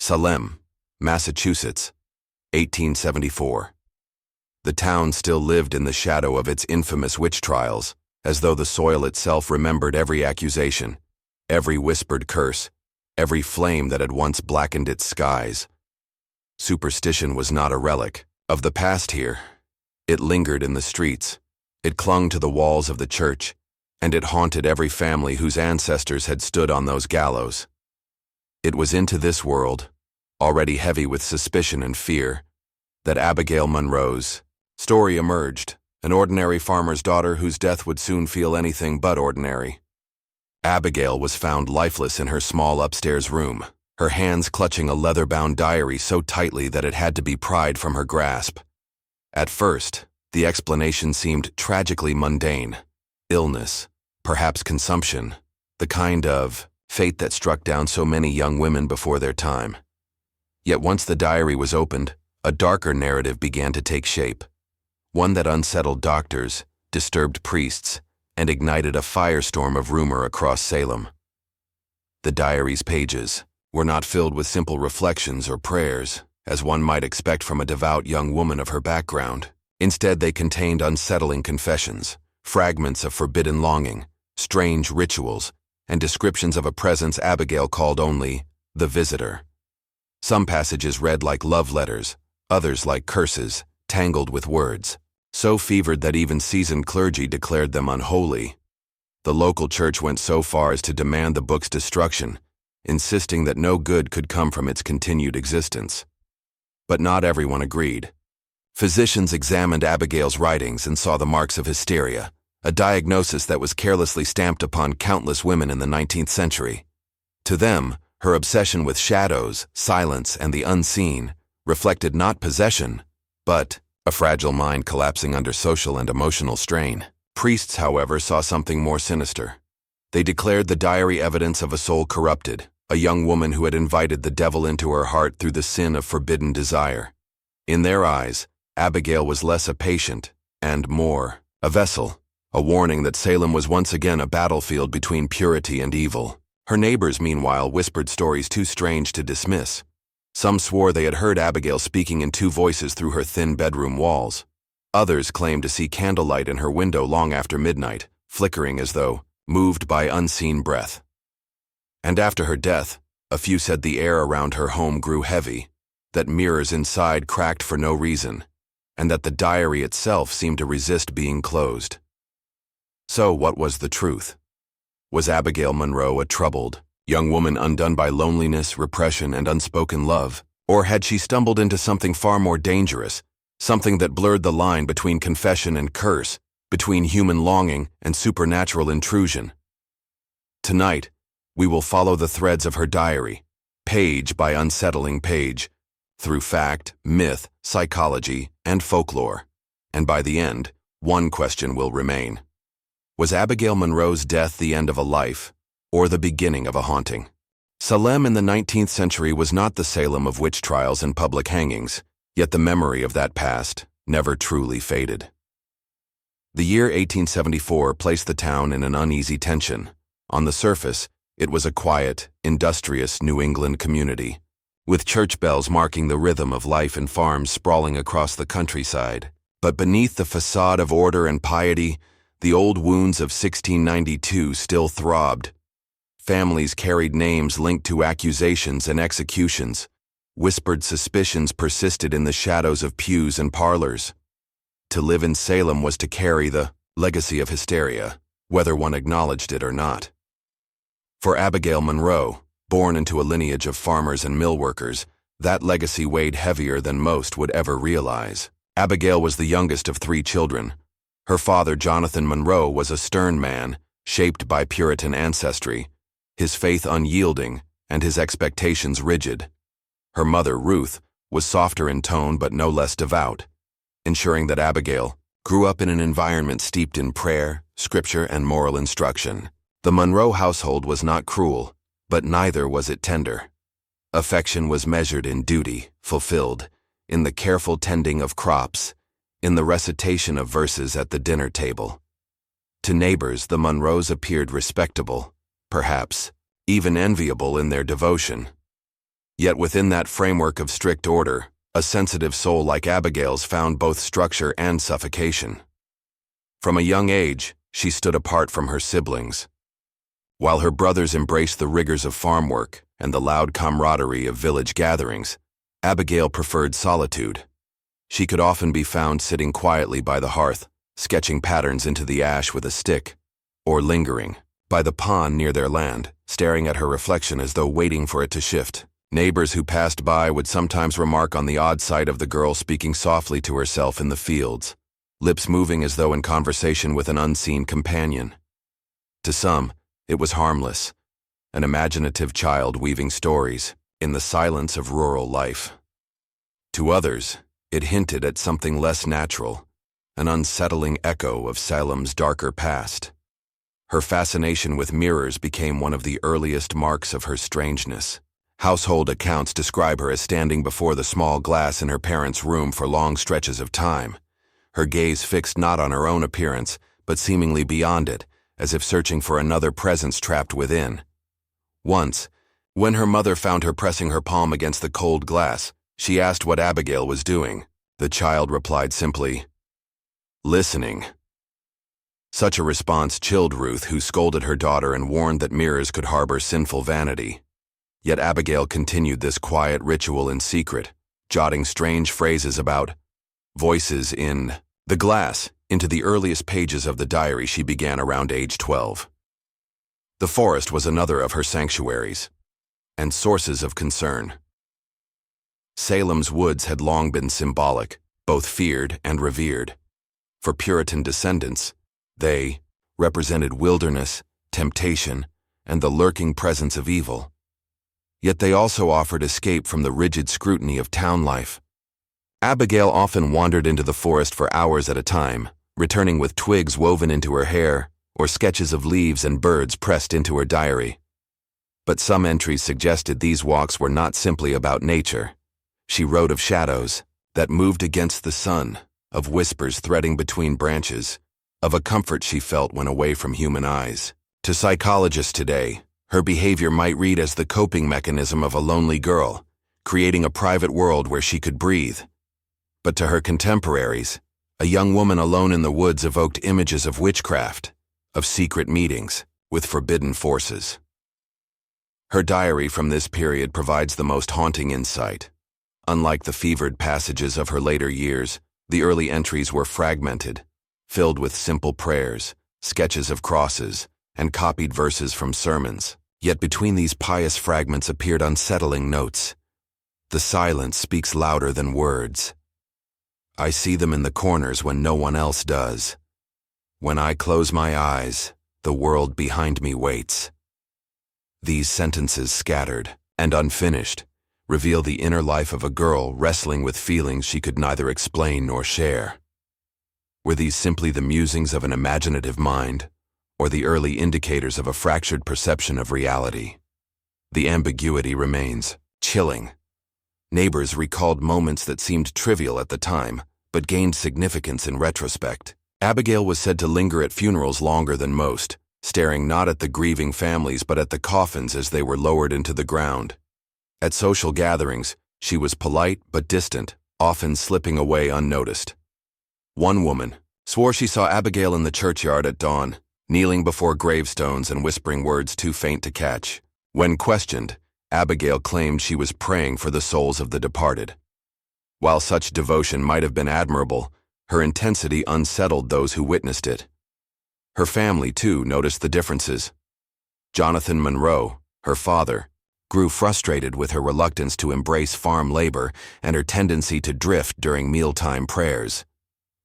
Salem, Massachusetts, 1874. The town still lived in the shadow of its infamous witch trials, as though the soil itself remembered every accusation, every whispered curse, every flame that had once blackened its skies. Superstition was not a relic of the past here. It lingered in the streets, it clung to the walls of the church, and it haunted every family whose ancestors had stood on those gallows. It was into this world, already heavy with suspicion and fear, that Abigail Monroe's story emerged, an ordinary farmer's daughter whose death would soon feel anything but ordinary. Abigail was found lifeless in her small upstairs room, her hands clutching a leather-bound diary so tightly that it had to be pried from her grasp. At first, the explanation seemed tragically mundane. Illness, perhaps consumption, the kind of fate that struck down so many young women before their time. Yet once the diary was opened, a darker narrative began to take shape, one that unsettled doctors, disturbed priests, and ignited a firestorm of rumor across Salem. The diary's pages were not filled with simple reflections or prayers, as one might expect from a devout young woman of her background. Instead, they contained unsettling confessions, fragments of forbidden longing, strange rituals, and descriptions of a presence Abigail called only the visitor. Some passages read like love letters, others like curses, tangled with words, so fevered that even seasoned clergy declared them unholy. The local church went so far as to demand the book's destruction, insisting that no good could come from its continued existence. But not everyone agreed. Physicians examined Abigail's writings and saw the marks of hysteria, a diagnosis that was carelessly stamped upon countless women in the 19th century. To them, her obsession with shadows, silence, and the unseen reflected not possession, but a fragile mind collapsing under social and emotional strain. Priests, however, saw something more sinister. They declared the diary evidence of a soul corrupted, a young woman who had invited the devil into her heart through the sin of forbidden desire. In their eyes, Abigail was less a patient and more a vessel, a warning that Salem was once again a battlefield between purity and evil. Her neighbors, meanwhile, whispered stories too strange to dismiss. Some swore they had heard Abigail speaking in two voices through her thin bedroom walls. Others claimed to see candlelight in her window long after midnight, flickering as though moved by unseen breath. And after her death, a few said the air around her home grew heavy, that mirrors inside cracked for no reason, and that the diary itself seemed to resist being closed. So what was the truth? Was Abigail Monroe a troubled young woman undone by loneliness, repression, and unspoken love? Or had she stumbled into something far more dangerous, something that blurred the line between confession and curse, between human longing and supernatural intrusion? Tonight, we will follow the threads of her diary, page by unsettling page, through fact, myth, psychology, and folklore. And by the end, one question will remain. Was Abigail Monroe's death the end of a life, or the beginning of a haunting? Salem in the 19th century was not the Salem of witch trials and public hangings, yet the memory of that past never truly faded. The year 1874 placed the town in an uneasy tension. On the surface, it was a quiet, industrious New England community, with church bells marking the rhythm of life and farms sprawling across the countryside. But beneath the facade of order and piety, the old wounds of 1692 still throbbed. Families carried names linked to accusations and executions. Whispered suspicions persisted in the shadows of pews and parlors. To live in Salem was to carry the legacy of hysteria, whether one acknowledged it or not. For Abigail Monroe, born into a lineage of farmers and mill workers, that legacy weighed heavier than most would ever realize. Abigail was the youngest of 3 children. Her father, Jonathan Monroe, was a stern man, shaped by Puritan ancestry, his faith unyielding and his expectations rigid. Her mother, Ruth, was softer in tone but no less devout, ensuring that Abigail grew up in an environment steeped in prayer, scripture, and moral instruction. The Monroe household was not cruel, but neither was it tender. Affection was measured in duty, fulfilled, in the careful tending of crops, in the recitation of verses at the dinner table. To neighbors, the Monroes appeared respectable, perhaps even enviable in their devotion. Yet within that framework of strict order, a sensitive soul like Abigail's found both structure and suffocation. From a young age, she stood apart from her siblings. While her brothers embraced the rigors of farm work and the loud camaraderie of village gatherings, Abigail preferred solitude. She could often be found sitting quietly by the hearth, sketching patterns into the ash with a stick, or lingering by the pond near their land, staring at her reflection as though waiting for it to shift. Neighbors who passed by would sometimes remark on the odd sight of the girl speaking softly to herself in the fields, lips moving as though in conversation with an unseen companion. To some, it was harmless, an imaginative child weaving stories in the silence of rural life. To others, it hinted at something less natural, an unsettling echo of Salem's darker past. Her fascination with mirrors became one of the earliest marks of her strangeness. Household accounts describe her as standing before the small glass in her parents' room for long stretches of time, her gaze fixed not on her own appearance, but seemingly beyond it, as if searching for another presence trapped within. Once, when her mother found her pressing her palm against the cold glass, she asked what Abigail was doing. The child replied simply, "Listening." Such a response chilled Ruth, who scolded her daughter and warned that mirrors could harbor sinful vanity. Yet Abigail continued this quiet ritual in secret, jotting strange phrases about voices in the glass into the earliest pages of the diary she began around age 12. The forest was another of her sanctuaries and sources of concern. Salem's woods had long been symbolic, both feared and revered. For Puritan descendants, they represented wilderness, temptation, and the lurking presence of evil. Yet they also offered escape from the rigid scrutiny of town life. Abigail often wandered into the forest for hours at a time, returning with twigs woven into her hair or sketches of leaves and birds pressed into her diary. But some entries suggested these walks were not simply about nature. She wrote of shadows that moved against the sun, of whispers threading between branches, of a comfort she felt when away from human eyes. To psychologists today, her behavior might read as the coping mechanism of a lonely girl, creating a private world where she could breathe. But to her contemporaries, a young woman alone in the woods evoked images of witchcraft, of secret meetings with forbidden forces. Her diary from this period provides the most haunting insight. Unlike the fevered passages of her later years, the early entries were fragmented, filled with simple prayers, sketches of crosses, and copied verses from sermons. Yet between these pious fragments appeared unsettling notes. The silence speaks louder than words. I see them in the corners when no one else does. When I close my eyes, the world behind me waits. These sentences, scattered and unfinished, reveal the inner life of a girl wrestling with feelings she could neither explain nor share. Were these simply the musings of an imaginative mind, or the early indicators of a fractured perception of reality? The ambiguity remains chilling. Neighbors recalled moments that seemed trivial at the time, but gained significance in retrospect. Abigail was said to linger at funerals longer than most, staring not at the grieving families but at the coffins as they were lowered into the ground. At social gatherings, she was polite but distant, often slipping away unnoticed. One woman swore she saw Abigail in the churchyard at dawn, kneeling before gravestones and whispering words too faint to catch. When questioned, Abigail claimed she was praying for the souls of the departed. While such devotion might have been admirable, her intensity unsettled those who witnessed it. Her family, too, noticed the differences. Jonathan Monroe, her father, grew frustrated with her reluctance to embrace farm labor and her tendency to drift during mealtime prayers.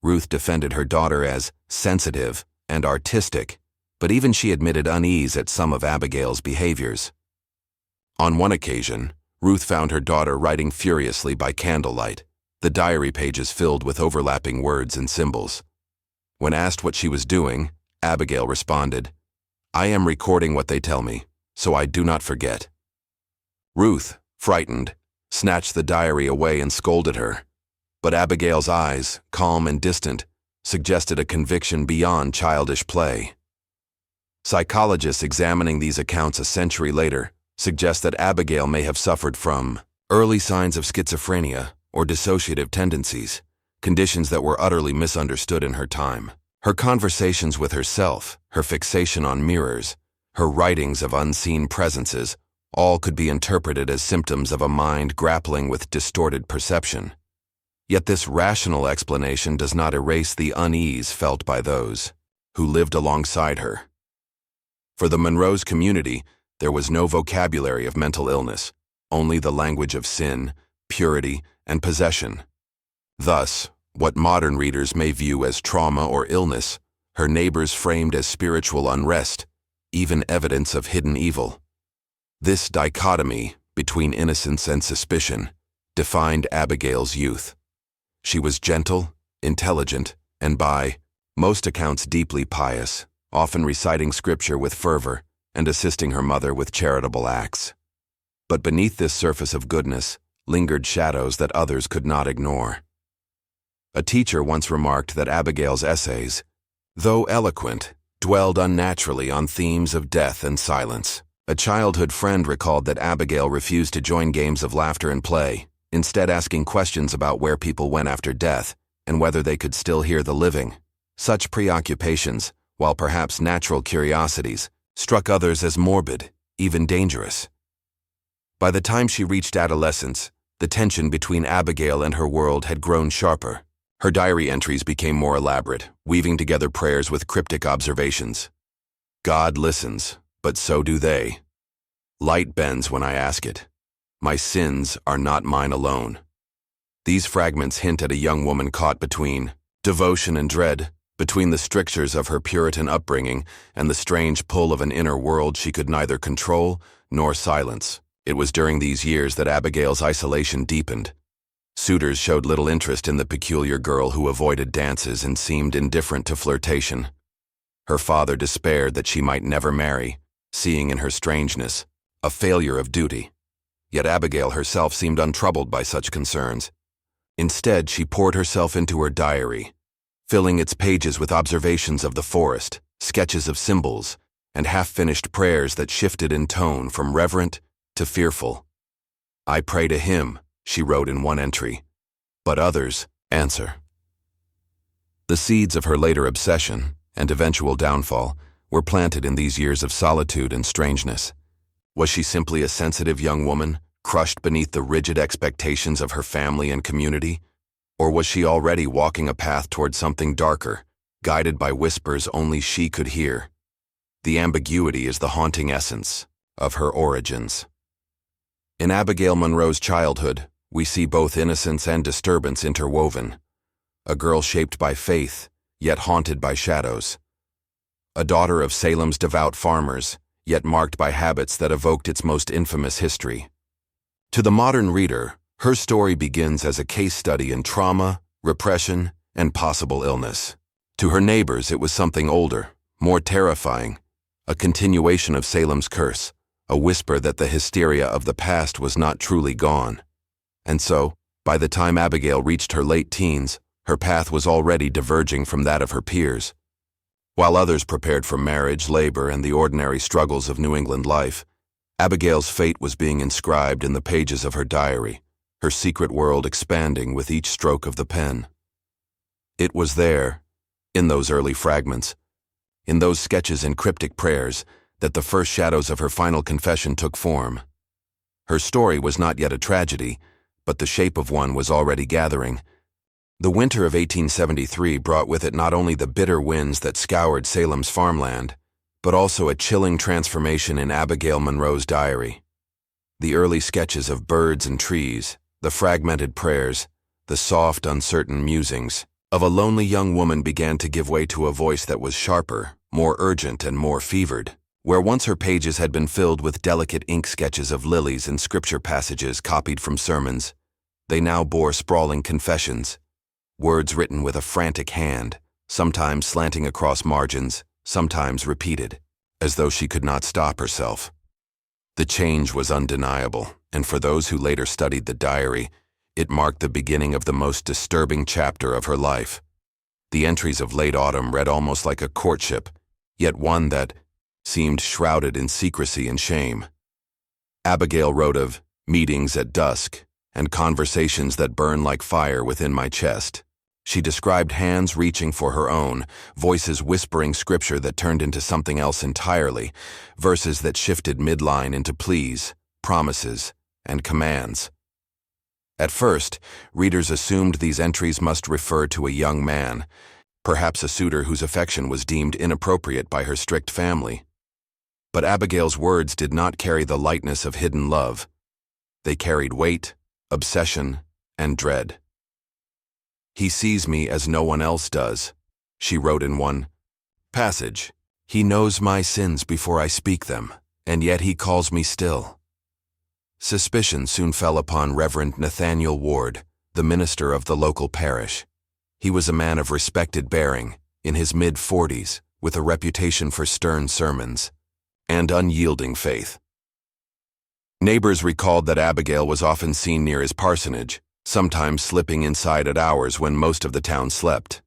Ruth defended her daughter as sensitive and artistic, but even she admitted unease at some of Abigail's behaviors. On one occasion, Ruth found her daughter writing furiously by candlelight, the diary pages filled with overlapping words and symbols. When asked what she was doing, Abigail responded, "I am recording what they tell me, so I do not forget." Ruth, frightened, snatched the diary away and scolded her. But Abigail's eyes, calm and distant, suggested a conviction beyond childish play. Psychologists examining these accounts a century later suggest that Abigail may have suffered from early signs of schizophrenia or dissociative tendencies, conditions that were utterly misunderstood in her time. Her conversations with herself, her fixation on mirrors, her writings of unseen presences, all could be interpreted as symptoms of a mind grappling with distorted perception. Yet this rational explanation does not erase the unease felt by those who lived alongside her. For the Monroe's community, there was no vocabulary of mental illness, only the language of sin, purity, and possession. Thus, what modern readers may view as trauma or illness, her neighbors framed as spiritual unrest, even evidence of hidden evil. This dichotomy between innocence and suspicion defined Abigail's youth. She was gentle, intelligent, and by most accounts deeply pious, often reciting scripture with fervor and assisting her mother with charitable acts. But beneath this surface of goodness lingered shadows that others could not ignore. A teacher once remarked that Abigail's essays, though eloquent, dwelled unnaturally on themes of death and silence. A childhood friend recalled that Abigail refused to join games of laughter and play, instead asking questions about where people went after death and whether they could still hear the living. Such preoccupations, while perhaps natural curiosities, struck others as morbid, even dangerous. By the time she reached adolescence, the tension between Abigail and her world had grown sharper. Her diary entries became more elaborate, weaving together prayers with cryptic observations. God listens, but so do they. Light bends when I ask it. My sins are not mine alone. These fragments hint at a young woman caught between devotion and dread, between the strictures of her Puritan upbringing and the strange pull of an inner world she could neither control nor silence. It was during these years that Abigail's isolation deepened. Suitors showed little interest in the peculiar girl who avoided dances and seemed indifferent to flirtation. Her father despaired that she might never marry, seeing in her strangeness a failure of duty. Yet Abigail herself seemed untroubled by such concerns. Instead, she poured herself into her diary, filling its pages with observations of the forest, sketches of symbols, and half-finished prayers that shifted in tone from reverent to fearful. I pray to him, she wrote in one entry, but others answer. The seeds of her later obsession and eventual downfall were planted in these years of solitude and strangeness. Was she simply a sensitive young woman, crushed beneath the rigid expectations of her family and community? Or was she already walking a path toward something darker, guided by whispers only she could hear? The ambiguity is the haunting essence of her origins. In Abigail Monroe's childhood, we see both innocence and disturbance interwoven. A girl shaped by faith, yet haunted by shadows. A daughter of Salem's devout farmers, yet marked by habits that evoked its most infamous history. To the modern reader, her story begins as a case study in trauma, repression, and possible illness. To her neighbors, it was something older, more terrifying, a continuation of Salem's curse, a whisper that the hysteria of the past was not truly gone. And so, by the time Abigail reached her late teens, her path was already diverging from that of her peers. While others prepared for marriage, labor, and the ordinary struggles of New England life, Abigail's fate was being inscribed in the pages of her diary, her secret world expanding with each stroke of the pen. It was there, in those early fragments, in those sketches and cryptic prayers, that the first shadows of her final confession took form. Her story was not yet a tragedy, but the shape of one was already gathering. The winter of 1873 brought with it not only the bitter winds that scoured Salem's farmland, but also a chilling transformation in Abigail Monroe's diary. The early sketches of birds and trees, the fragmented prayers, the soft, uncertain musings of a lonely young woman began to give way to a voice that was sharper, more urgent, and more fevered. Where once her pages had been filled with delicate ink sketches of lilies and scripture passages copied from sermons, they now bore sprawling confessions, words written with a frantic hand, sometimes slanting across margins, sometimes repeated, as though she could not stop herself. The change was undeniable, and for those who later studied the diary, it marked the beginning of the most disturbing chapter of her life. The entries of late autumn read almost like a courtship, yet one that seemed shrouded in secrecy and shame. Abigail wrote of meetings at dusk and conversations that burn like fire within my chest. She described hands reaching for her own, voices whispering scripture that turned into something else entirely, verses that shifted midline into pleas, promises, and commands. At first, readers assumed these entries must refer to a young man, perhaps a suitor whose affection was deemed inappropriate by her strict family. But Abigail's words did not carry the lightness of hidden love. They carried weight, obsession, and dread. "He sees me as no one else does," she wrote in one passage. "He knows my sins before I speak them, and yet he calls me still." Suspicion soon fell upon Reverend Nathaniel Ward, the minister of the local parish. He was a man of respected bearing, in his mid-40s, with a reputation for stern sermons and unyielding faith. Neighbors recalled that Abigail was often seen near his parsonage, sometimes slipping inside at hours when most of the town slept.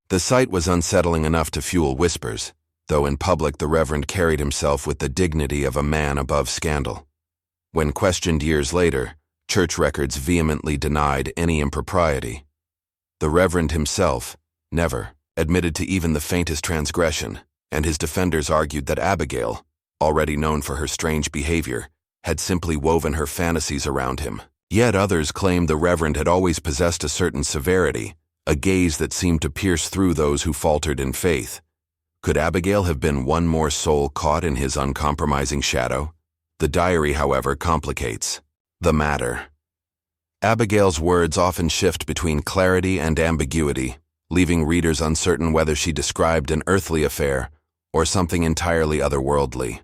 The sight was unsettling enough to fuel whispers, though in public the Reverend carried himself with the dignity of a man above scandal. When questioned years later, church records vehemently denied any impropriety. The Reverend himself never admitted to even the faintest transgression, and his defenders argued that Abigail, already known for her strange behavior, had simply woven her fantasies around him. Yet others claimed the Reverend had always possessed a certain severity, a gaze that seemed to pierce through those who faltered in faith. Could Abigail have been one more soul caught in his uncompromising shadow? The diary, however, complicates the matter. Abigail's words often shift between clarity and ambiguity, leaving readers uncertain whether she described an earthly affair or something entirely otherworldly.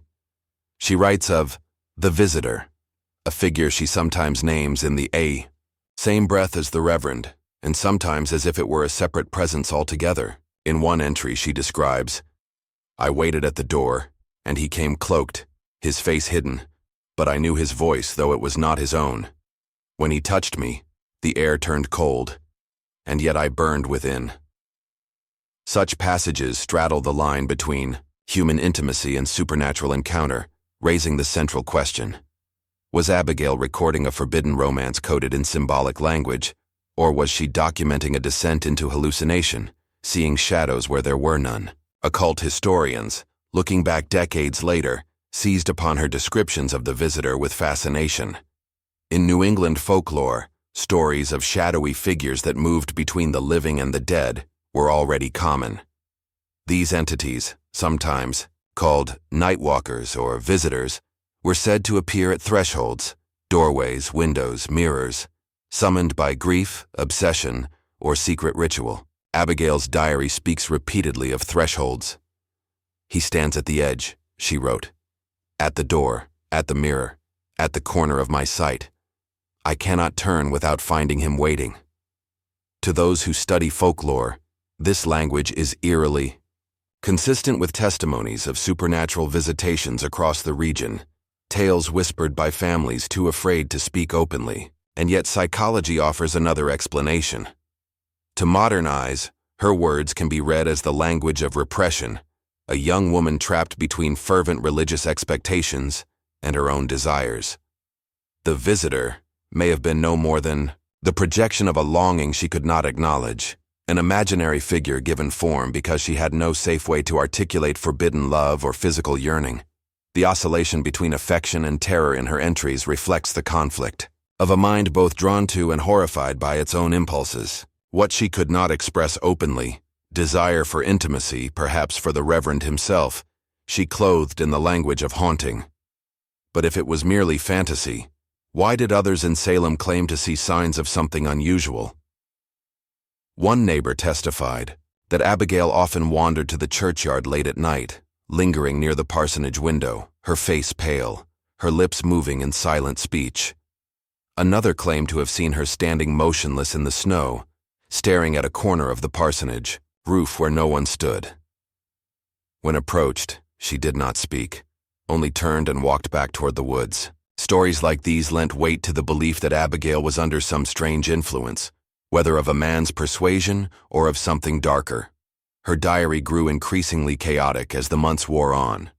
She writes of the visitor, a figure she sometimes names in the same breath as the Reverend, and sometimes as if it were a separate presence altogether. In one entry she describes, "I waited at the door, and he came cloaked, his face hidden, but I knew his voice, though it was not his own. When he touched me, the air turned cold, and yet I burned within." Such passages straddle the line between human intimacy and supernatural encounter, raising the central question. Was Abigail recording a forbidden romance coded in symbolic language, or was she documenting a descent into hallucination, seeing shadows where there were none? Occult historians, looking back decades later, seized upon her descriptions of the visitor with fascination. In New England folklore, stories of shadowy figures that moved between the living and the dead were already common. These entities, sometimes called nightwalkers or visitors, were said to appear at thresholds, doorways, windows, mirrors, summoned by grief, obsession, or secret ritual. Abigail's diary speaks repeatedly of thresholds. "He stands at the edge," she wrote, "at the door, at the mirror, at the corner of my sight. I cannot turn without finding him waiting." To those who study folklore, this language is eerily consistent with testimonies of supernatural visitations across the region, tales whispered by families too afraid to speak openly, and yet psychology offers another explanation. To modern eyes, her words can be read as the language of repression, a young woman trapped between fervent religious expectations and her own desires. The visitor may have been no more than the projection of a longing she could not acknowledge, an imaginary figure given form because she had no safe way to articulate forbidden love or physical yearning. The oscillation between affection and terror in her entries reflects the conflict of a mind both drawn to and horrified by its own impulses. What she could not express openly, desire for intimacy, perhaps for the Reverend himself, she clothed in the language of haunting. But if it was merely fantasy, why did others in Salem claim to see signs of something unusual? One neighbor testified that Abigail often wandered to the churchyard late at night, lingering near the parsonage window, her face pale, her lips moving in silent speech. Another claimed to have seen her standing motionless in the snow, staring at a corner of the parsonage roof where no one stood. When approached, she did not speak, only turned and walked back toward the woods. Stories like these lent weight to the belief that Abigail was under some strange influence, whether of a man's persuasion or of something darker. Her diary grew increasingly chaotic as the months wore on.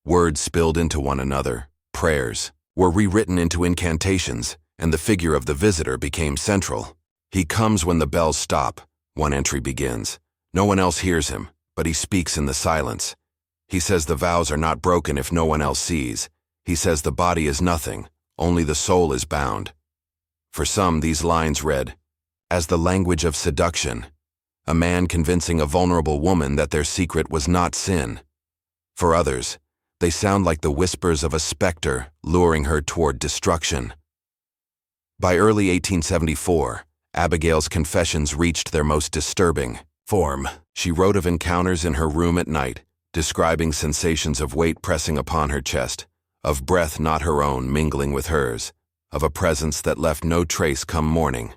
Words spilled into one another, prayers, were rewritten into incantations, and the figure of the visitor became central. He comes when the bells stop, one entry begins. No one else hears him, but he speaks in the silence. He says the vows are not broken if no one else sees. He says the body is nothing, only the soul is bound. For some, these lines read, as the language of seduction, a man convincing a vulnerable woman that their secret was not sin. For others, they sound like the whispers of a specter luring her toward destruction. By early 1874, Abigail's confessions reached their most disturbing form. She wrote of encounters in her room at night, describing sensations of weight pressing upon her chest, of breath not her own mingling with hers, of a presence that left no trace come morning.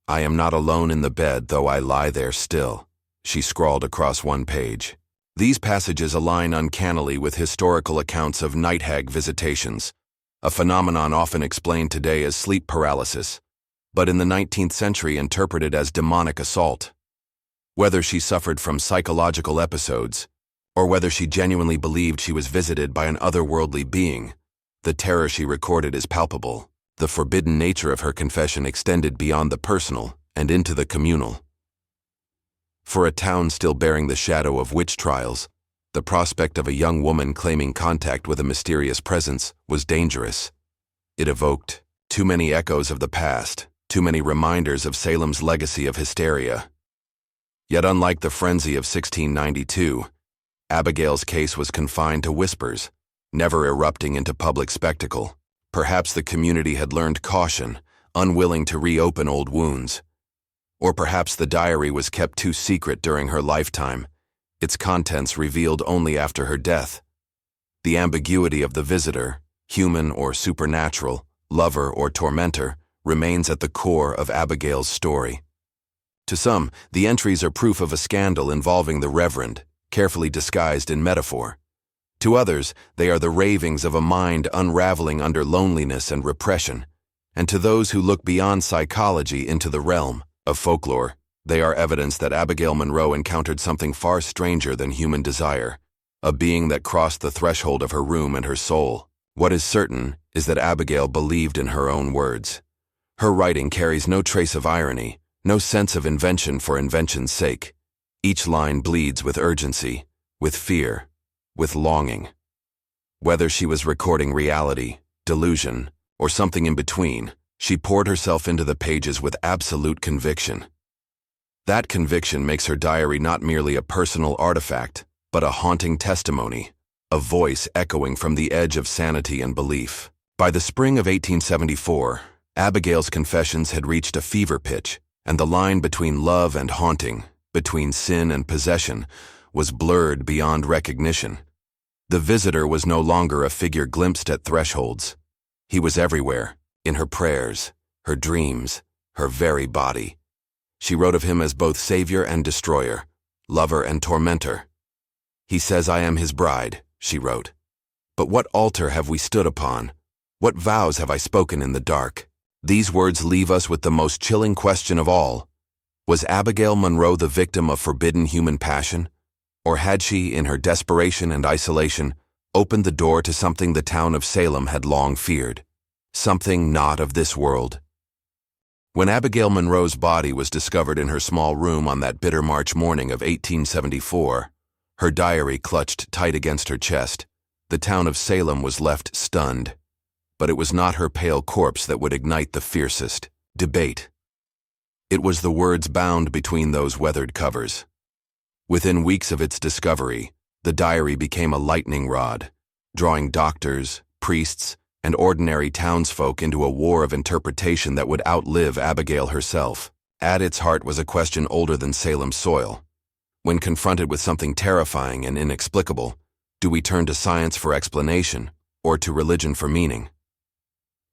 I am not alone in the bed, though I lie there still, she scrawled across one page. These passages align uncannily with historical accounts of night hag visitations, a phenomenon often explained today as sleep paralysis, but in the 19th century interpreted as demonic assault. Whether she suffered from psychological episodes, or whether she genuinely believed she was visited by an otherworldly being, the terror she recorded is palpable. The forbidden nature of her confession extended beyond the personal and into the communal. For a town still bearing the shadow of witch trials, the prospect of a young woman claiming contact with a mysterious presence was dangerous. It evoked too many echoes of the past, too many reminders of Salem's legacy of hysteria. Yet unlike the frenzy of 1692, Abigail's case was confined to whispers, never erupting into public spectacle. Perhaps the community had learned caution, unwilling to reopen old wounds. Or perhaps the diary was kept too secret during her lifetime, its contents revealed only after her death. The ambiguity of the visitor, human or supernatural, lover or tormentor, remains at the core of Abigail's story. To some, the entries are proof of a scandal involving the Reverend, carefully disguised in metaphor. To others, they are the ravings of a mind unraveling under loneliness and repression. And to those who look beyond psychology into the realm of folklore, they are evidence that Abigail Monroe encountered something far stranger than human desire, a being that crossed the threshold of her room and her soul. What is certain is that Abigail believed in her own words. Her writing carries no trace of irony, no sense of invention for invention's sake. Each line bleeds with urgency, with fear, with longing. Whether she was recording reality, delusion, or something in between, she poured herself into the pages with absolute conviction. That conviction makes her diary not merely a personal artifact, but a haunting testimony, a voice echoing from the edge of sanity and belief. By the spring of 1874, Abigail's confessions had reached a fever pitch, and the line between love and haunting, between sin and possession, was blurred beyond recognition. The visitor was no longer a figure glimpsed at thresholds. He was everywhere, in her prayers, her dreams, her very body. She wrote of him as both savior and destroyer, lover and tormentor. He says I am his bride, she wrote. But what altar have we stood upon? What vows have I spoken in the dark? These words leave us with the most chilling question of all. Was Abigail Monroe the victim of forbidden human passion? Or had she, in her desperation and isolation, opened the door to something the town of Salem had long feared? Something not of this world. When Abigail Monroe's body was discovered in her small room on that bitter March morning of 1874, her diary clutched tight against her chest, the town of Salem was left stunned. But it was not her pale corpse that would ignite the fiercest debate. It was the words bound between those weathered covers. Within weeks of its discovery, the diary became a lightning rod, drawing doctors, priests, and ordinary townsfolk into a war of interpretation that would outlive Abigail herself. At its heart was a question older than Salem's soil. When confronted with something terrifying and inexplicable, do we turn to science for explanation, or to religion for meaning?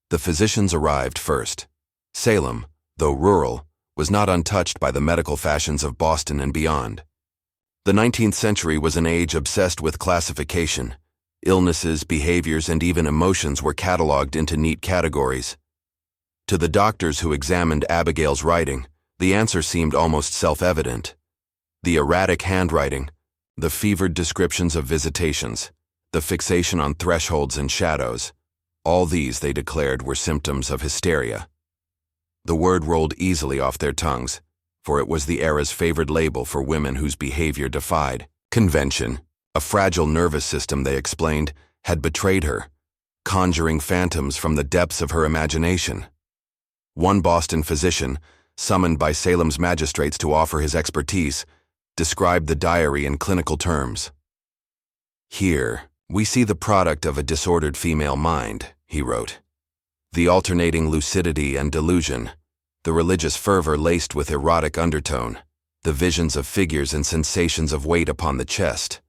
The physicians arrived first. Salem, though rural, was not untouched by the medical fashions of Boston and beyond. The 19th century was an age obsessed with classification. Illnesses, behaviors, and even emotions were cataloged into neat categories. To the doctors who examined Abigail's writing, the answer seemed almost self-evident. The erratic handwriting, the fevered descriptions of visitations, the fixation on thresholds and shadows, All these, they declared, were symptoms of hysteria. The word rolled easily off their tongues, for it was the era's favored label for women whose behavior defied convention. A fragile nervous system, they explained, had betrayed her, conjuring phantoms from the depths of her imagination. One Boston physician, summoned by Salem's magistrates to offer his expertise, described the diary in clinical terms. "Here, we see the product of a disordered female mind," he wrote. "The alternating lucidity and delusion, the religious fervor laced with erotic undertone, the visions of figures and sensations of weight upon the chest.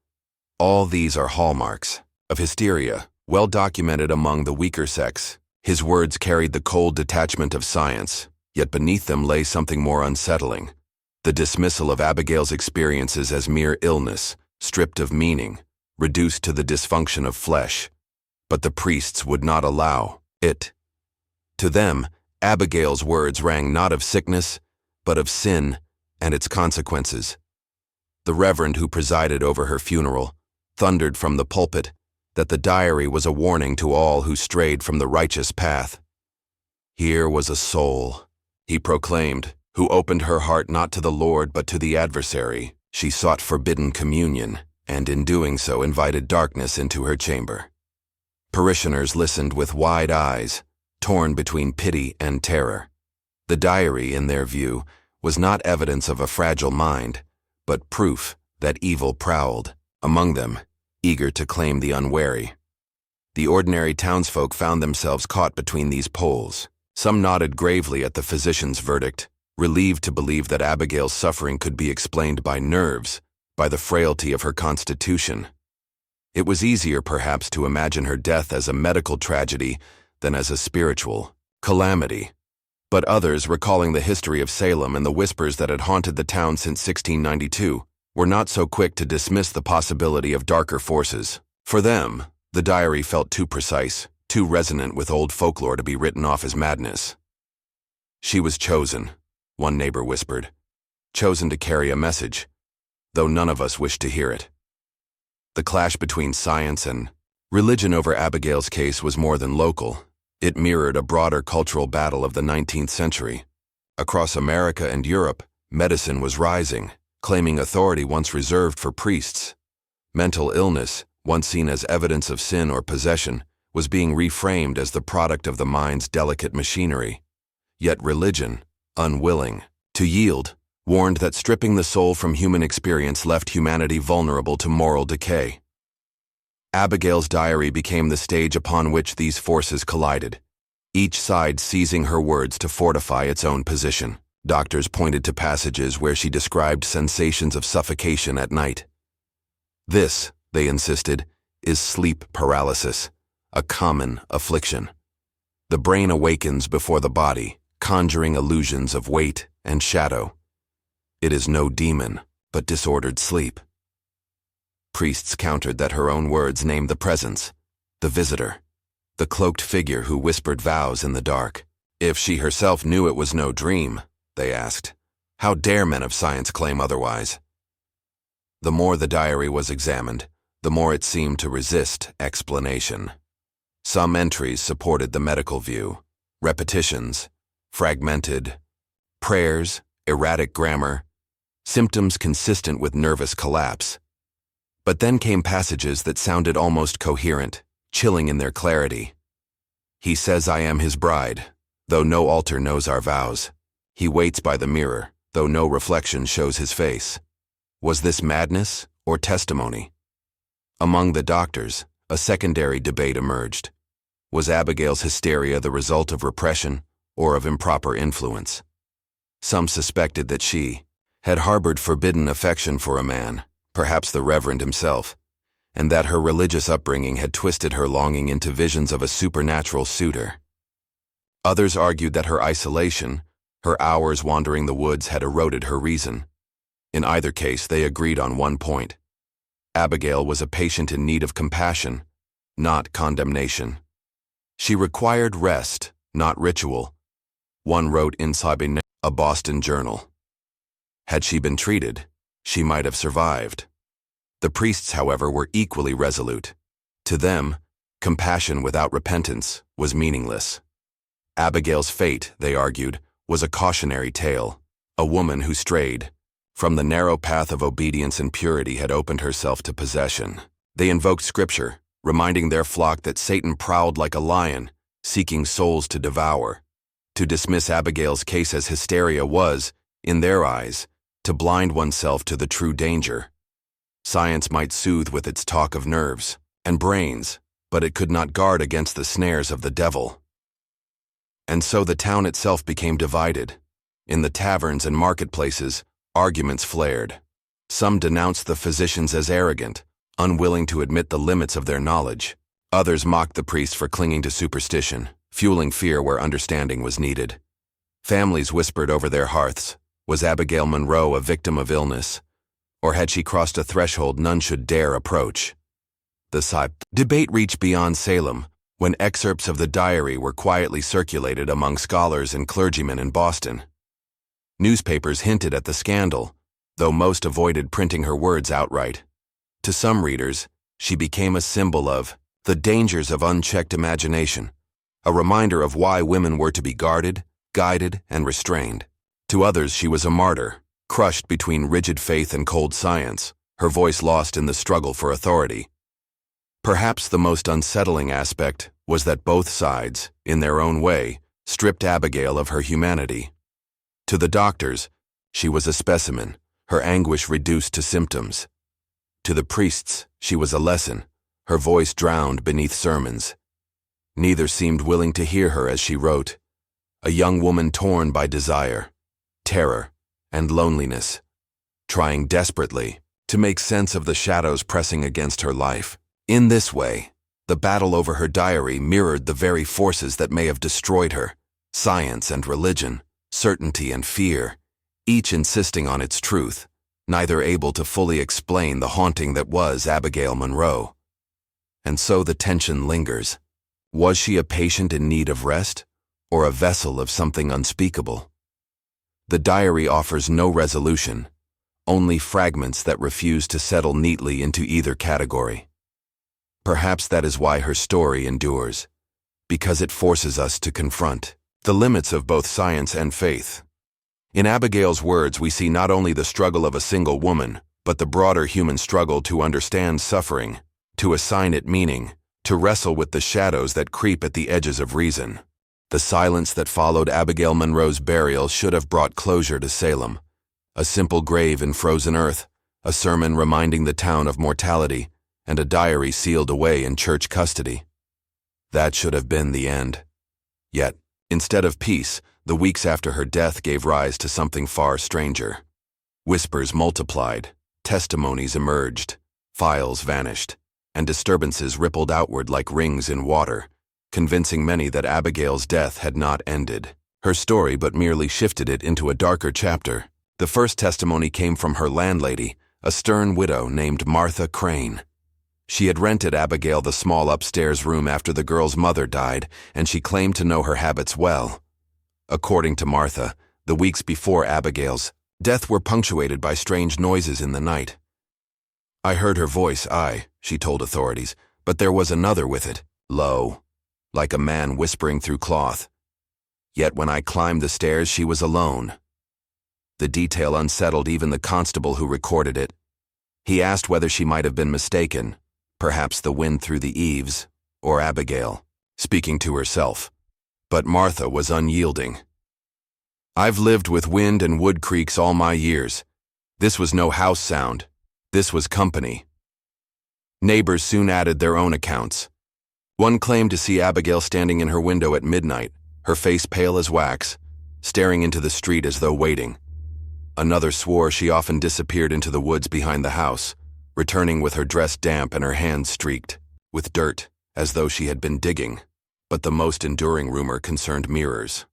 All these are hallmarks of hysteria, well documented among the weaker sex." His words carried the cold detachment of science, yet beneath them lay something more unsettling: the dismissal of Abigail's experiences as mere illness, stripped of meaning, reduced to the dysfunction of flesh. But the priests would not allow it. To them, Abigail's words rang not of sickness, but of sin and its consequences. The reverend who presided over her funeral thundered from the pulpit that the diary was a warning to all who strayed from the righteous path. Here was a soul, he proclaimed, who opened her heart not to the Lord but to the adversary. She sought forbidden communion, and in doing so invited darkness into her chamber. Parishioners listened with wide eyes, torn between pity and terror. The diary, in their view, was not evidence of a fragile mind, but proof that evil prowled among them, eager to claim the unwary. The ordinary townsfolk found themselves caught between these poles. Some nodded gravely at the physician's verdict, relieved to believe that Abigail's suffering could be explained by nerves, by the frailty of her constitution. It was easier, perhaps, to imagine her death as a medical tragedy than as a spiritual calamity. But others, recalling the history of Salem and the whispers that had haunted the town since 1692, were not so quick to dismiss the possibility of darker forces. For them, the diary felt too precise, too resonant with old folklore to be written off as madness. "She was chosen," one neighbor whispered, "chosen to carry a message, though none of us wished to hear it." The clash between science and religion over Abigail's case was more than local. It mirrored a broader cultural battle of the 19th century. Across America and Europe, medicine was rising, claiming authority once reserved for priests. Mental illness, once seen as evidence of sin or possession, was being reframed as the product of the mind's delicate machinery. Yet religion, unwilling to yield, warned that stripping the soul from human experience left humanity vulnerable to moral decay. Abigail's diary became the stage upon which these forces collided, each side seizing her words to fortify its own position. Doctors pointed to passages where she described sensations of suffocation at night. "This," they insisted, "is sleep paralysis, a common affliction. The brain awakens before the body, conjuring illusions of weight and shadow. It is no demon, but disordered sleep." Priests countered that her own words named the presence, the visitor, the cloaked figure who whispered vows in the dark. If she herself knew it was no dream, they asked, how dare men of science claim otherwise? The more the diary was examined, the more it seemed to resist explanation. Some entries supported the medical view: repetitions, fragmented prayers, erratic grammar, symptoms consistent with nervous collapse. But then came passages that sounded almost coherent, chilling in their clarity. "He says I am his bride, though no altar knows our vows. He waits by the mirror, though no reflection shows his face." Was this madness or testimony? Among the doctors, a secondary debate emerged. Was Abigail's hysteria the result of repression or of improper influence? Some suspected that she had harbored forbidden affection for a man, perhaps the Reverend himself, and that her religious upbringing had twisted her longing into visions of a supernatural suitor. Others argued that her isolation, her hours wandering the woods, had eroded her reason. In either case, they agreed on one point: Abigail was a patient in need of compassion, not condemnation. She required rest, not ritual, one wrote inside a Boston journal. Had she been treated, she might have survived. The priests, however, were equally resolute. To them, Compassion without repentance was meaningless. Abigail's fate, they argued, was a cautionary tale. A woman who strayed from the narrow path of obedience and purity had opened herself to possession. They invoked scripture, reminding their flock that Satan prowled like a lion, seeking souls to devour. To dismiss Abigail's case as hysteria was, in their eyes, to blind oneself to the true danger. Science might soothe with its talk of nerves and brains, but it could not guard against the snares of the devil. And so the town itself became divided. In the taverns and marketplaces, arguments flared. Some denounced the physicians as arrogant, unwilling to admit the limits of their knowledge. Others mocked the priests for clinging to superstition, fueling fear where understanding was needed. Families whispered over their hearths, was Abigail Monroe a victim of illness? Or had she crossed a threshold none should dare approach? The debate reached beyond Salem, when excerpts of the diary were quietly circulated among scholars and clergymen in Boston. Newspapers hinted at the scandal, though most avoided printing her words outright. To some readers, she became a symbol of the dangers of unchecked imagination, a reminder of why women were to be guarded, guided, and restrained. To others, she was a martyr, crushed between rigid faith and cold science, her voice lost in the struggle for authority. Perhaps the most unsettling aspect was that both sides, in their own way, stripped Abigail of her humanity. To the doctors, she was a specimen, her anguish reduced to symptoms. To the priests, she was a lesson, her voice drowned beneath sermons. Neither seemed willing to hear her as she wrote, a young woman torn by desire, terror, and loneliness, trying desperately to make sense of the shadows pressing against her life. In this way, the battle over her diary mirrored the very forces that may have destroyed her, science and religion, certainty and fear, each insisting on its truth, neither able to fully explain the haunting that was Abigail Monroe. And so the tension lingers. Was she a patient in need of rest, or a vessel of something unspeakable? The diary offers no resolution, only fragments that refuse to settle neatly into either category. Perhaps that is why her story endures, because it forces us to confront the limits of both science and faith. In Abigail's words, we see not only the struggle of a single woman, but the broader human struggle to understand suffering, to assign it meaning, to wrestle with the shadows that creep at the edges of reason. The silence that followed Abigail Monroe's burial should have brought closure to Salem. A simple grave in frozen earth, a sermon reminding the town of mortality, and a diary sealed away in church custody. That should have been the end. Yet, instead of peace, the weeks after her death gave rise to something far stranger. Whispers multiplied, testimonies emerged, files vanished, and disturbances rippled outward like rings in water, convincing many that Abigail's death had not ended her story but merely shifted it into a darker chapter. The first testimony came from her landlady, a stern widow named Martha Crane. She had rented Abigail the small upstairs room after the girl's mother died, and she claimed to know her habits well. According to Martha, the weeks before Abigail's death were punctuated by strange noises in the night. I heard her voice, she told authorities, but there was another with it, low, like a man whispering through cloth. Yet when I climbed the stairs, she was alone. The detail unsettled even the constable who recorded it. He asked whether she might have been mistaken, perhaps the wind through the eaves, or Abigail, speaking to herself. But Martha was unyielding. I've lived with wind and wood creaks all my years. This was no house sound. This was company. Neighbors soon added their own accounts. One claimed to see Abigail standing in her window at midnight, her face pale as wax, staring into the street as though waiting. Another swore she often disappeared into the woods behind the house, returning with her dress damp and her hands streaked with dirt, as though she had been digging. But the most enduring rumor concerned mirrors.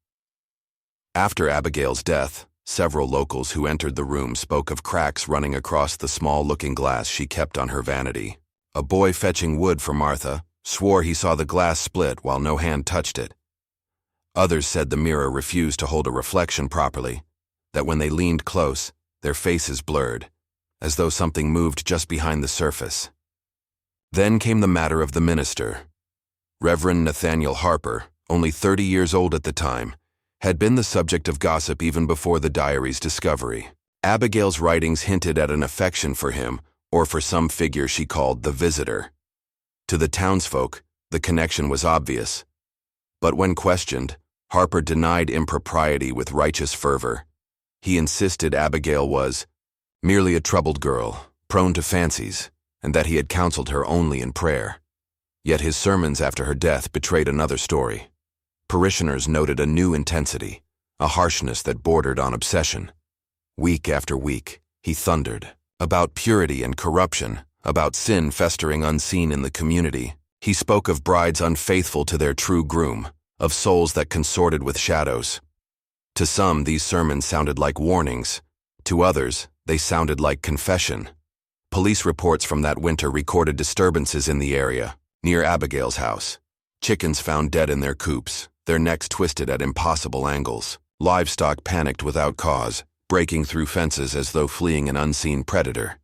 After Abigail's death, several locals who entered the room spoke of cracks running across the small looking glass she kept on her vanity. A boy fetching wood for Martha swore he saw the glass split while no hand touched it. Others said the mirror refused to hold a reflection properly, that when they leaned close, their faces blurred, as though something moved just behind the surface. Then came the matter of the minister. Reverend Nathaniel Harper, only 30 years old at the time, had been the subject of gossip even before the diary's discovery. Abigail's writings hinted at an affection for him, or for some figure she called the visitor. To the townsfolk, the connection was obvious. But when questioned, Harper denied impropriety with righteous fervor. He insisted Abigail was merely a troubled girl, prone to fancies, and that he had counseled her only in prayer. Yet his sermons after her death betrayed another story. Parishioners noted a new intensity, a harshness that bordered on obsession. Week after week, he thundered about purity and corruption, about sin festering unseen in the community. He spoke of brides unfaithful to their true groom, of souls that consorted with shadows. To some, these sermons sounded like warnings. To others, they sounded like confession. Police reports from that winter recorded disturbances in the area, near Abigail's house. Chickens found dead in their coops, their necks twisted at impossible angles. Livestock panicked without cause, breaking through fences as though fleeing an unseen predator.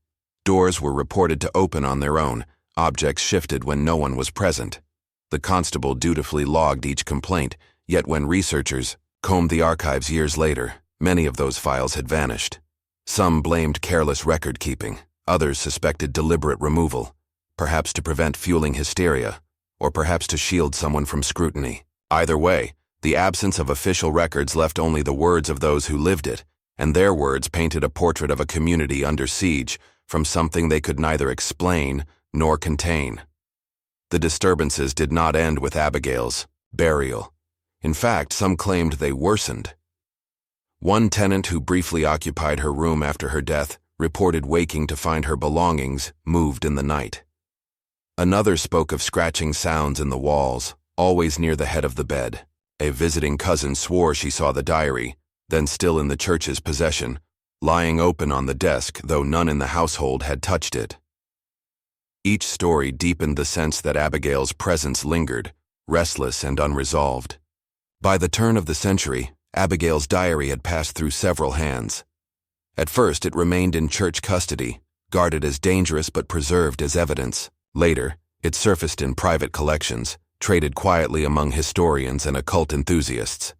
Doors were reported to open on their own, objects shifted when no one was present. The constable dutifully logged each complaint, yet when researchers combed the archives years later, many of those files had vanished. Some blamed careless record-keeping, others suspected deliberate removal, perhaps to prevent fueling hysteria, or perhaps to shield someone from scrutiny. Either way, the absence of official records left only the words of those who lived it, and their words painted a portrait of a community under siege from something they could neither explain nor contain. The disturbances did not end with Abigail's burial. In fact, some claimed they worsened. One tenant who briefly occupied her room after her death reported waking to find her belongings moved in the night. Another spoke of scratching sounds in the walls, always near the head of the bed. A visiting cousin swore she saw the diary, then still in the church's possession, lying open on the desk, though none in the household had touched it. Each story deepened the sense that Abigail's presence lingered, restless and unresolved. By the turn of the century, Abigail's diary had passed through several hands. At first, it remained in church custody, guarded as dangerous but preserved as evidence. Later, it surfaced in private collections, traded quietly among historians and occult enthusiasts.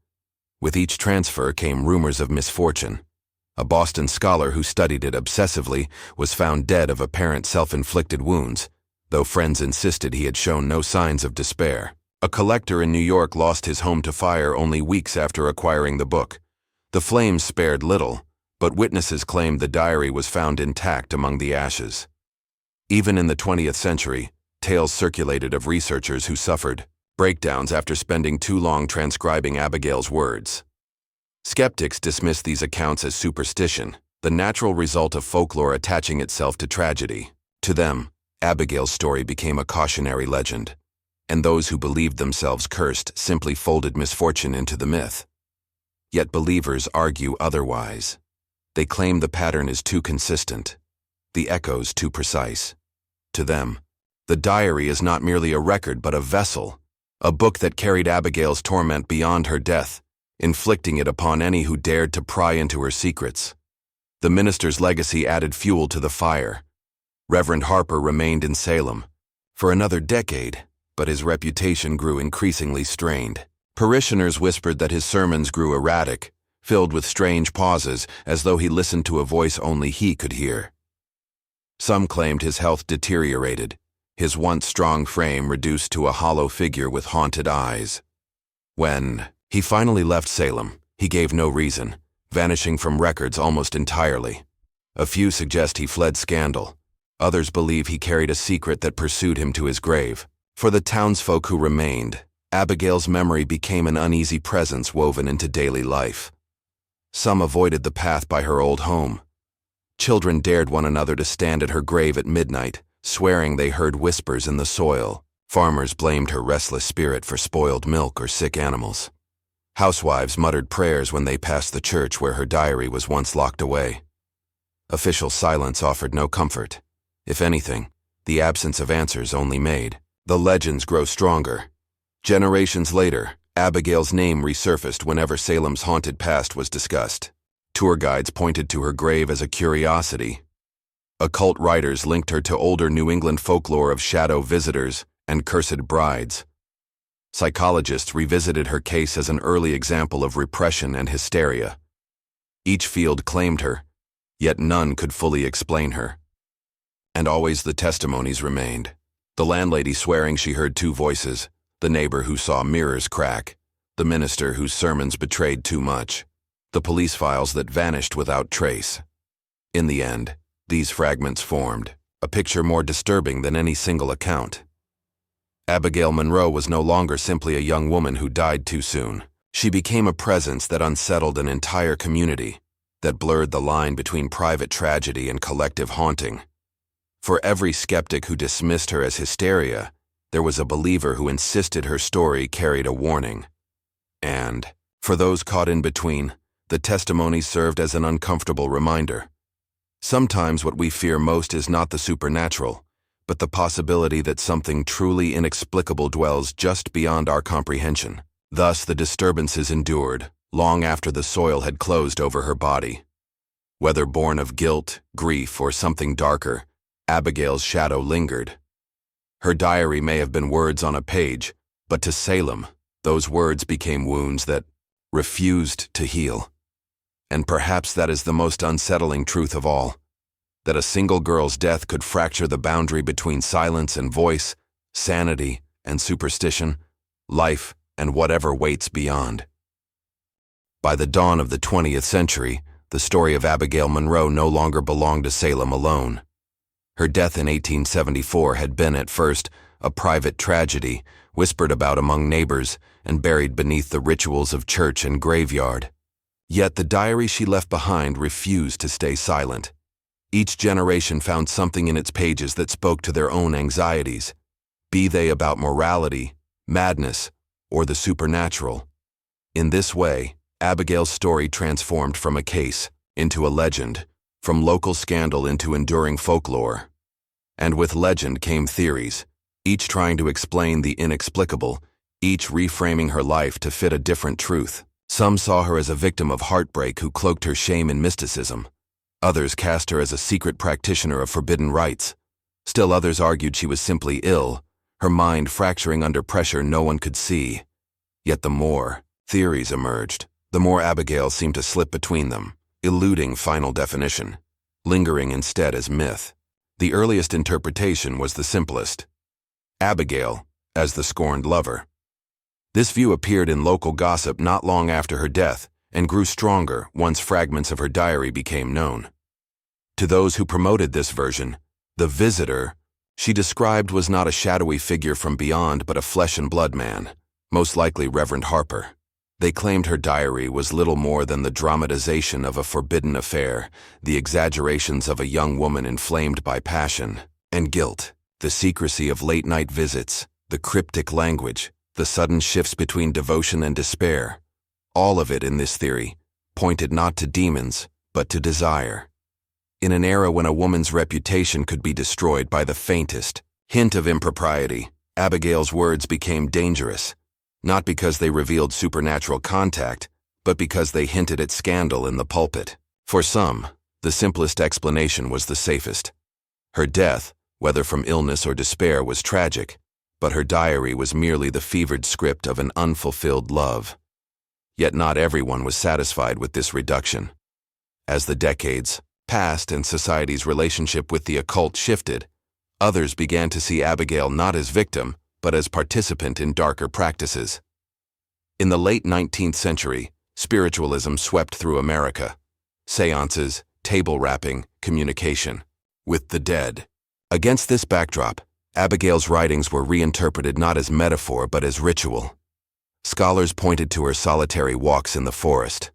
With each transfer came rumors of misfortune. A Boston scholar who studied it obsessively was found dead of apparent self-inflicted wounds, though friends insisted he had shown no signs of despair. A collector in New York lost his home to fire only weeks after acquiring the book. The flames spared little, but witnesses claimed the diary was found intact among the ashes. Even in the 20th century, tales circulated of researchers who suffered breakdowns after spending too long transcribing Abigail's words. Skeptics dismissed these accounts as superstition, the natural result of folklore attaching itself to tragedy. To them, Abigail's story became a cautionary legend, and those who believed themselves cursed simply folded misfortune into the myth. Yet believers argue otherwise. They claim the pattern is too consistent, the echoes too precise. To them, the diary is not merely a record but a vessel, a book that carried Abigail's torment beyond her death, inflicting it upon any who dared to pry into her secrets. The minister's legacy added fuel to the fire. Reverend Harper remained in Salem for another decade, but his reputation grew increasingly strained. Parishioners whispered that his sermons grew erratic, filled with strange pauses, as though he listened to a voice only he could hear. Some claimed his health deteriorated, his once strong frame reduced to a hollow figure with haunted eyes. When he finally left Salem, he gave no reason, vanishing from records almost entirely. A few suggest he fled scandal. Others believe he carried a secret that pursued him to his grave. For the townsfolk who remained, Abigail's memory became an uneasy presence woven into daily life. Some avoided the path by her old home. Children dared one another to stand at her grave at midnight, swearing they heard whispers in the soil. Farmers blamed her restless spirit for spoiled milk or sick animals. Housewives muttered prayers when they passed the church where her diary was once locked away. Official silence offered no comfort. If anything, the absence of answers only made the legends grow stronger. Generations later, Abigail's name resurfaced whenever Salem's haunted past was discussed. Tour guides pointed to her grave as a curiosity. Occult writers linked her to older New England folklore of shadow visitors and cursed brides. Psychologists revisited her case as an early example of repression and hysteria. Each field claimed her, yet none could fully explain her. And always the testimonies remained. The landlady swearing she heard two voices, the neighbor who saw mirrors crack, the minister whose sermons betrayed too much, the police files that vanished without trace. In the end, these fragments formed a picture more disturbing than any single account. Abigail Monroe was no longer simply a young woman who died too soon. She became a presence that unsettled an entire community, that blurred the line between private tragedy and collective haunting. For every skeptic who dismissed her as hysteria, there was a believer who insisted her story carried a warning. And, for those caught in between, the testimony served as an uncomfortable reminder. Sometimes what we fear most is not the supernatural, but the possibility that something truly inexplicable dwells just beyond our comprehension. Thus the disturbances endured, long after the soil had closed over her body. Whether born of guilt, grief, or something darker, Abigail's shadow lingered. Her diary may have been words on a page, but to Salem, those words became wounds that refused to heal. And perhaps that is the most unsettling truth of all, that a single girl's death could fracture the boundary between silence and voice, sanity and superstition, life and whatever waits beyond. By the dawn of the 20th century, the story of Abigail Monroe no longer belonged to Salem alone. Her death in 1874 had been, at first, a private tragedy, whispered about among neighbors and buried beneath the rituals of church and graveyard. Yet the diary she left behind refused to stay silent. Each generation found something in its pages that spoke to their own anxieties, be they about morality, madness, or the supernatural. In this way, Abigail's story transformed from a case into a legend, from local scandal into enduring folklore. And with legend came theories, each trying to explain the inexplicable, each reframing her life to fit a different truth. Some saw her as a victim of heartbreak who cloaked her shame in mysticism. Others cast her as a secret practitioner of forbidden rites. Still others argued she was simply ill, her mind fracturing under pressure no one could see. Yet the more theories emerged, the more Abigail seemed to slip between them, eluding final definition, lingering instead as myth. The earliest interpretation was the simplest: Abigail as the scorned lover. This view appeared in local gossip not long after her death and grew stronger once fragments of her diary became known. To those who promoted this version, the visitor she described was not a shadowy figure from beyond but a flesh-and-blood man, most likely Reverend Harper. They claimed her diary was little more than the dramatization of a forbidden affair, the exaggerations of a young woman inflamed by passion and guilt, the secrecy of late-night visits, the cryptic language, the sudden shifts between devotion and despair. All of it, in this theory, pointed not to demons, but to desire. In an era when a woman's reputation could be destroyed by the faintest hint of impropriety, Abigail's words became dangerous, not because they revealed supernatural contact, but because they hinted at scandal in the pulpit. For some, the simplest explanation was the safest. Her death, whether from illness or despair, was tragic, but her diary was merely the fevered script of an unfulfilled love. Yet not everyone was satisfied with this reduction. As the decades passed and society's relationship with the occult shifted, others began to see Abigail not as victim, but as participant in darker practices. In the late 19th century, spiritualism swept through America. Seances, table rapping, communication with the dead. Against this backdrop, Abigail's writings were reinterpreted not as metaphor but as ritual. Scholars pointed to her solitary walks in the forest,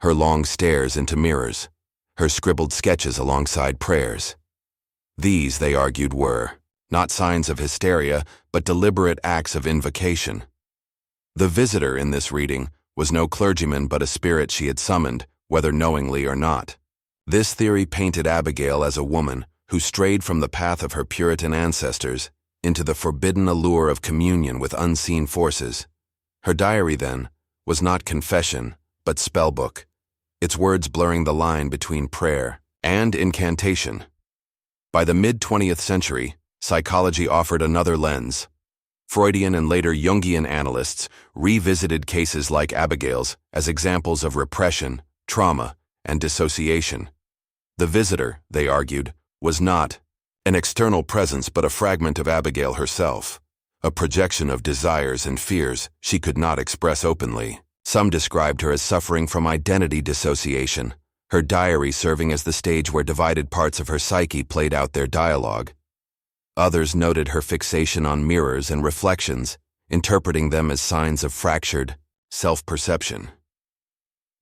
her long stares into mirrors, her scribbled sketches alongside prayers. These, they argued, were not signs of hysteria, but deliberate acts of invocation. The visitor in this reading was no clergyman but a spirit she had summoned, whether knowingly or not. This theory painted Abigail as a woman who strayed from the path of her Puritan ancestors into the forbidden allure of communion with unseen forces. Her diary, then, was not confession, but spellbook, its words blurring the line between prayer and incantation. By the mid-20th century, psychology offered another lens. Freudian and later Jungian analysts revisited cases like Abigail's as examples of repression, trauma, and dissociation. The visitor, they argued, was not an external presence but a fragment of Abigail herself, a projection of desires and fears she could not express openly. Some described her as suffering from identity dissociation, her diary serving as the stage where divided parts of her psyche played out their dialogue. Others noted her fixation on mirrors and reflections, interpreting them as signs of fractured self-perception.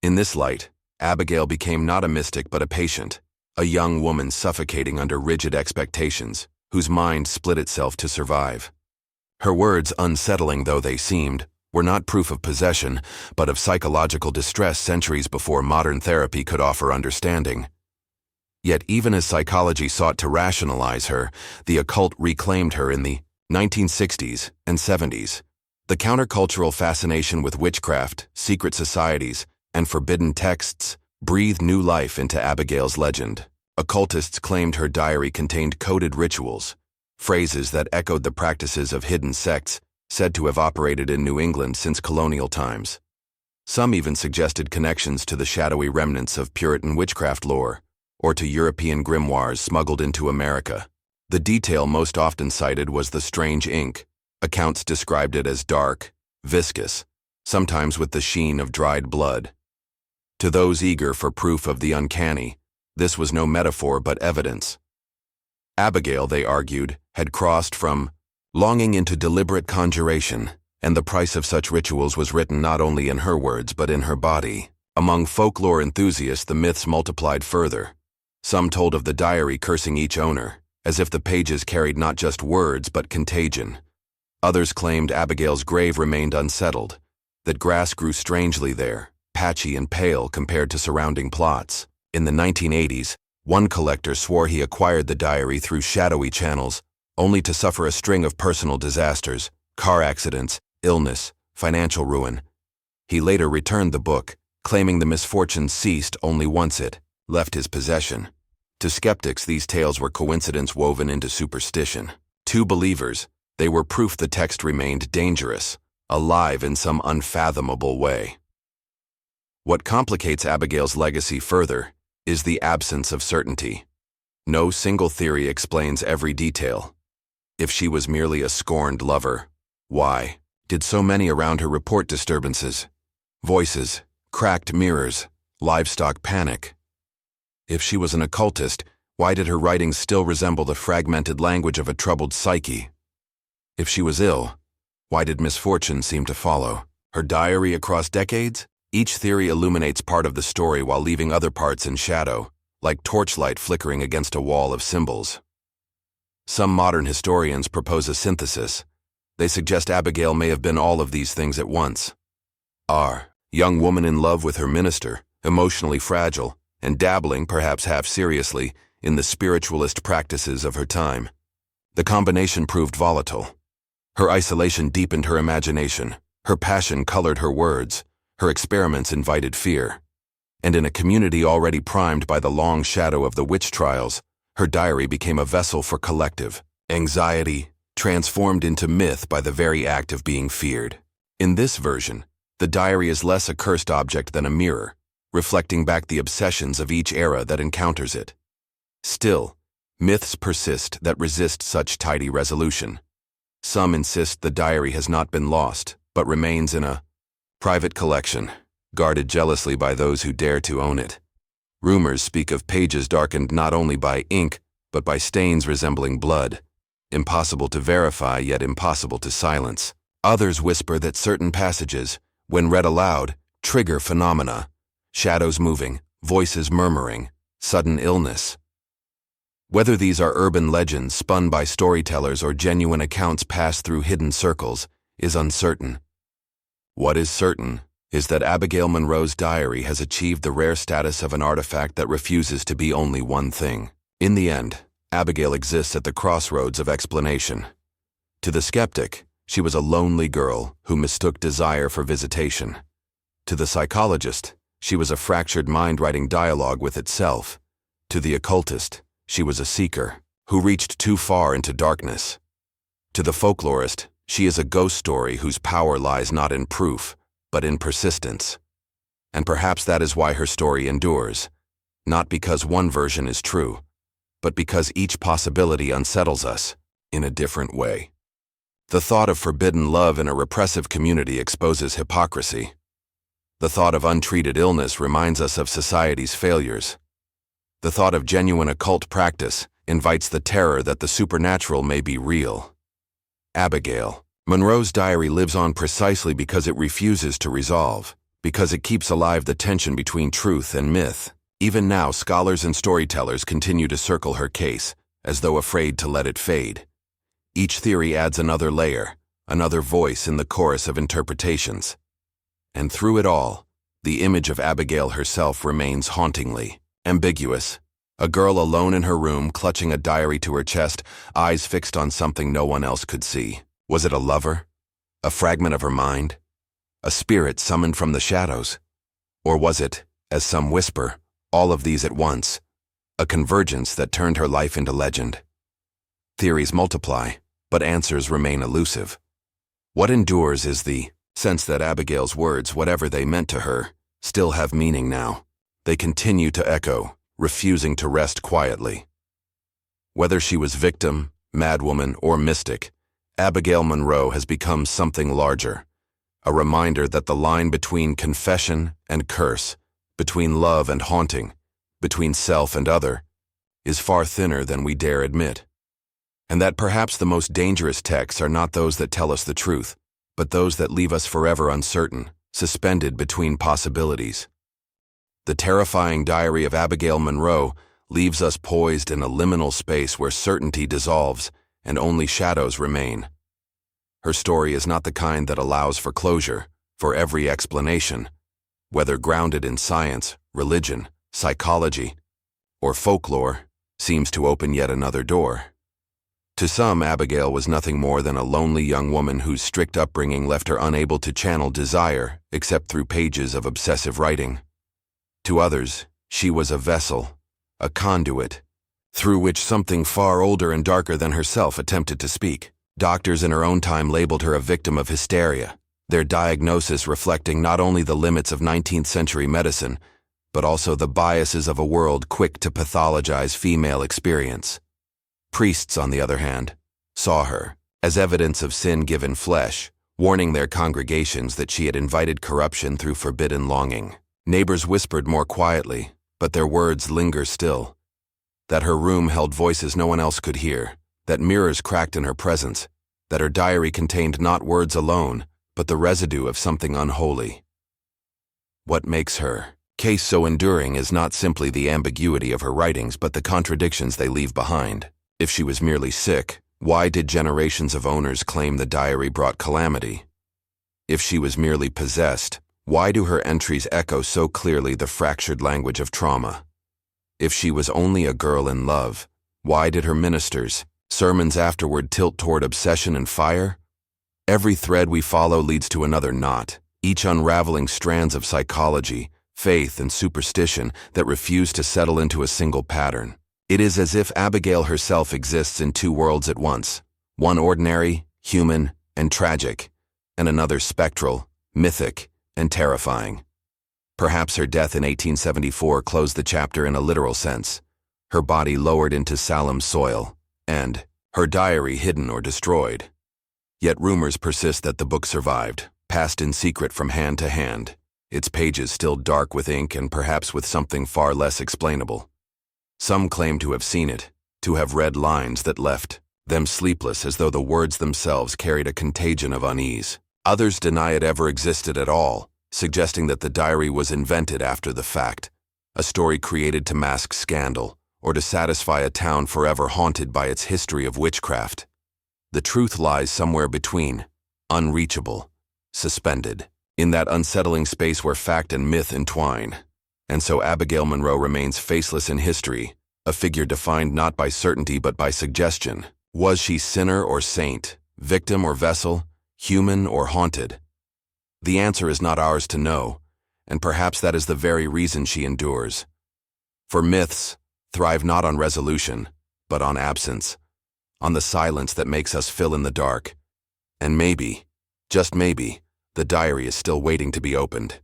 In this light, Abigail became not a mystic but a patient, a young woman suffocating under rigid expectations, whose mind split itself to survive. Her words, unsettling though they seemed, were not proof of possession, but of psychological distress centuries before modern therapy could offer understanding. Yet even as psychology sought to rationalize her, the occult reclaimed her in the 1960s and 70s. The countercultural fascination with witchcraft, secret societies, and forbidden texts breathed new life into Abigail's legend. Occultists claimed her diary contained coded rituals, phrases that echoed the practices of hidden sects said to have operated in New England since colonial times. Some even suggested connections to the shadowy remnants of Puritan witchcraft lore, or to European grimoires smuggled into America. The detail most often cited was the strange ink. Accounts described it as dark, viscous, sometimes with the sheen of dried blood. To those eager for proof of the uncanny, this was no metaphor but evidence. Abigail, they argued, had crossed from longing into deliberate conjuration, and the price of such rituals was written not only in her words but in her body. Among folklore enthusiasts, the myths multiplied further. Some told of the diary cursing each owner, as if the pages carried not just words but contagion. Others claimed Abigail's grave remained unsettled, that grass grew strangely there, patchy and pale compared to surrounding plots. In the 1980s, one collector swore he acquired the diary through shadowy channels, only to suffer a string of personal disasters, car accidents, illness, financial ruin. He later returned the book, claiming the misfortune ceased only once it left his possession. To skeptics, these tales were coincidence woven into superstition. To believers, they were proof the text remained dangerous, alive in some unfathomable way. What complicates Abigail's legacy further is the absence of certainty. No single theory explains every detail. If she was merely a scorned lover, why did so many around her report disturbances, voices, cracked mirrors, livestock panic? If she was an occultist, why did her writings still resemble the fragmented language of a troubled psyche? If she was ill, why did misfortune seem to follow? Her diary across decades? Each theory illuminates part of the story while leaving other parts in shadow, like torchlight flickering against a wall of symbols. Some modern historians propose a synthesis. They suggest Abigail may have been all of these things at once. Young woman in love with her minister, emotionally fragile, and dabbling, perhaps half seriously, in the spiritualist practices of her time. The combination proved volatile. Her isolation deepened her imagination, her passion colored her words, her experiments invited fear. And in a community already primed by the long shadow of the witch trials, her diary became a vessel for collective anxiety, transformed into myth by the very act of being feared. In this version, the diary is less a cursed object than a mirror, reflecting back the obsessions of each era that encounters it. Still, myths persist that resist such tidy resolution. Some insist the diary has not been lost, but remains in a private collection, guarded jealously by those who dare to own it. Rumors speak of pages darkened not only by ink, but by stains resembling blood, impossible to verify yet impossible to silence. Others whisper that certain passages, when read aloud, trigger phenomena, shadows moving, voices murmuring, sudden illness. Whether these are urban legends spun by storytellers or genuine accounts passed through hidden circles is uncertain. What is certain is that Abigail Monroe's diary has achieved the rare status of an artifact that refuses to be only one thing. In the end, Abigail exists at the crossroads of explanation. To the skeptic, she was a lonely girl who mistook desire for visitation. To the psychologist, she was a fractured mind writing dialogue with itself. To the occultist, she was a seeker who reached too far into darkness. To the folklorist, She is a ghost story whose power lies not in proof, but in persistence. And perhaps that is why her story endures, not because one version is true, but because each possibility unsettles us in a different way. The thought of forbidden love in a repressive community exposes hypocrisy. The thought of untreated illness reminds us of society's failures. The thought of genuine occult practice invites the terror that the supernatural may be real. Abigail Monroe's diary lives on precisely because it refuses to resolve, because it keeps alive the tension between truth and myth. Even now, scholars and storytellers continue to circle her case, as though afraid to let it fade. Each theory adds another layer, another voice in the chorus of interpretations. And through it all, the image of Abigail herself remains hauntingly ambiguous. A girl alone in her room, clutching a diary to her chest, eyes fixed on something no one else could see. Was it a lover? A fragment of her mind? A spirit summoned from the shadows? Or was it, as some whisper, all of these at once, a convergence that turned her life into legend? Theories multiply, but answers remain elusive. What endures is the sense that Abigail's words, whatever they meant to her, still have meaning now. They continue to echo, refusing to rest quietly. Whether she was victim, madwoman, or mystic, Abigail Monroe has become something larger, a reminder that the line between confession and curse, between love and haunting, between self and other, is far thinner than we dare admit. And that perhaps the most dangerous texts are not those that tell us the truth, but those that leave us forever uncertain, suspended between possibilities. The terrifying diary of Abigail Monroe leaves us poised in a liminal space where certainty dissolves and only shadows remain. Her story is not the kind that allows for closure, for every explanation, whether grounded in science, religion, psychology, or folklore, seems to open yet another door. To some, Abigail was nothing more than a lonely young woman whose strict upbringing left her unable to channel desire except through pages of obsessive writing. To others, she was a vessel, a conduit, through which something far older and darker than herself attempted to speak. Doctors in her own time labeled her a victim of hysteria, their diagnosis reflecting not only the limits of 19th century medicine, but also the biases of a world quick to pathologize female experience. Priests, on the other hand, saw her as evidence of sin given flesh, warning their congregations that she had invited corruption through forbidden longing. Neighbors whispered more quietly, but their words linger still. That her room held voices no one else could hear, that mirrors cracked in her presence, that her diary contained not words alone, but the residue of something unholy. What makes her case so enduring is not simply the ambiguity of her writings, but the contradictions they leave behind. If she was merely sick, why did generations of owners claim the diary brought calamity? If she was merely possessed, why do her entries echo so clearly the fractured language of trauma? If she was only a girl in love, why did her ministers' sermons afterward tilt toward obsession and fire? Every thread we follow leads to another knot, each unraveling strands of psychology, faith, and superstition that refuse to settle into a single pattern. It is as if Abigail herself exists in two worlds at once, one ordinary, human, and tragic, and another spectral, mythic, and terrifying. Perhaps her death in 1874 closed the chapter in a literal sense, her body lowered into Salem soil, and her diary hidden or destroyed. Yet rumors persist that the book survived, passed in secret from hand to hand, its pages still dark with ink and perhaps with something far less explainable. Some claim to have seen it, to have read lines that left them sleepless as though the words themselves carried a contagion of unease. Others deny it ever existed at all, suggesting that the diary was invented after the fact, a story created to mask scandal or to satisfy a town forever haunted by its history of witchcraft. The truth lies somewhere between, unreachable, suspended, in that unsettling space where fact and myth entwine. And so Abigail Monroe remains faceless in history, a figure defined not by certainty but by suggestion. Was she sinner or saint, victim or vessel, human or haunted? The answer is not ours to know, and perhaps that is the very reason she endures. For myths thrive not on resolution, but on absence, on the silence that makes us fill in the dark. And maybe, just maybe, the diary is still waiting to be opened.